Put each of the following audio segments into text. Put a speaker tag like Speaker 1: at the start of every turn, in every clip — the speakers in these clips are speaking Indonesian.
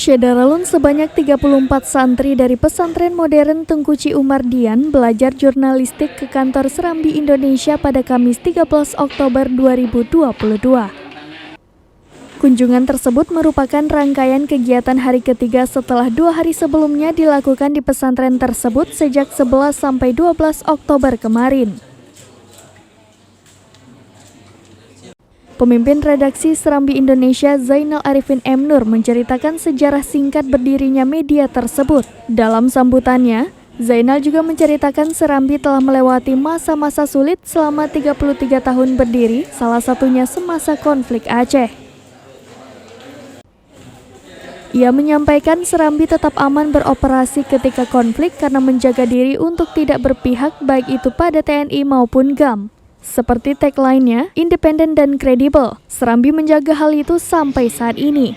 Speaker 1: Syedaralun sebanyak 34 santri dari pesantren modern Tengku Ciumardian belajar jurnalistik ke kantor Serambi Indonesia pada Kamis 13 Oktober 2022. Kunjungan tersebut merupakan rangkaian kegiatan hari ketiga setelah 2 hari sebelumnya dilakukan di pesantren tersebut sejak 11 sampai 12 Oktober kemarin. Pemimpin redaksi Serambi Indonesia Zainal Arifin M. Nur menceritakan sejarah singkat berdirinya media tersebut. Dalam sambutannya, Zainal juga menceritakan Serambi telah melewati masa-masa sulit selama 33 tahun berdiri, salah satunya semasa konflik Aceh. Ia menyampaikan Serambi tetap aman beroperasi ketika konflik karena menjaga diri untuk tidak berpihak baik itu pada TNI maupun GAM. Seperti tagline-nya, independen dan kredibel, Serambi menjaga hal itu sampai saat ini.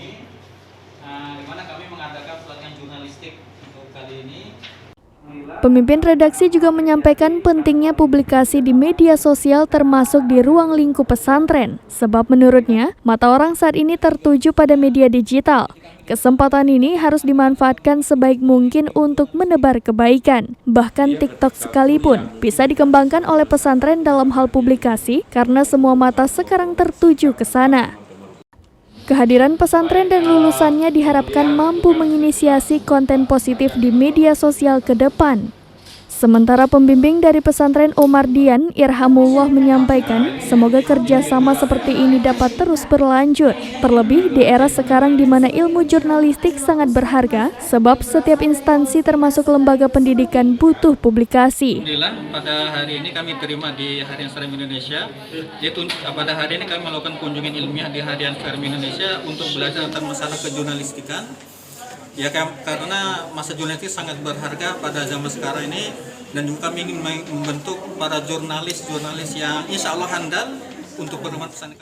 Speaker 1: Pemimpin redaksi juga menyampaikan pentingnya publikasi di media sosial termasuk di ruang lingkup pesantren. Sebab menurutnya, mata orang saat ini tertuju pada media digital. Kesempatan ini harus dimanfaatkan sebaik mungkin untuk menebar kebaikan. Bahkan TikTok sekalipun bisa dikembangkan oleh pesantren dalam hal publikasi karena semua mata sekarang tertuju ke sana. Kehadiran pesantren dan lulusannya diharapkan mampu menginisiasi konten positif di media sosial ke depan. Sementara pembimbing dari pesantren Omardian, Irhamullah menyampaikan, semoga kerjasama seperti ini dapat terus berlanjut. Terlebih di era sekarang di mana ilmu jurnalistik sangat berharga, sebab setiap instansi termasuk lembaga pendidikan butuh publikasi.
Speaker 2: Alhamdulillah, pada hari ini kami terima di Harian Serambi Indonesia. Pada hari ini kami melakukan kunjungan ilmiah di Harian Serambi Indonesia untuk belajar tentang masalah kejurnalistikan. Ya, karena masa jurnalistik sangat berharga pada zaman sekarang ini, dan juga kami ingin membentuk para jurnalis yang insya Allah handal untuk bermanfaat.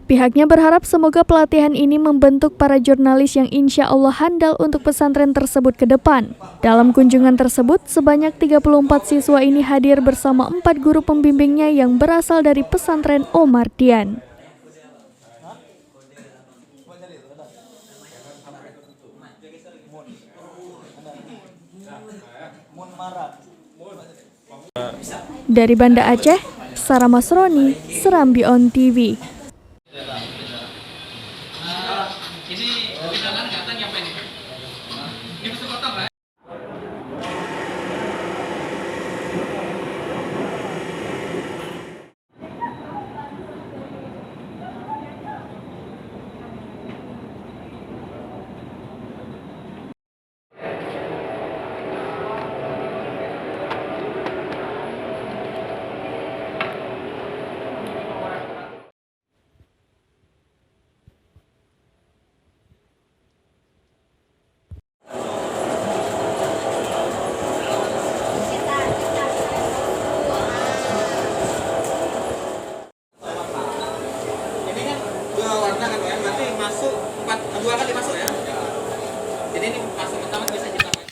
Speaker 1: Pihaknya berharap semoga pelatihan ini membentuk para jurnalis yang insya Allah handal untuk pesantren tersebut ke depan. Dalam kunjungan tersebut, sebanyak 34 siswa ini hadir bersama 4 guru pembimbingnya yang berasal dari pesantren Omardian. Dari Banda Aceh, Sarah Masroni, Serambi On TV.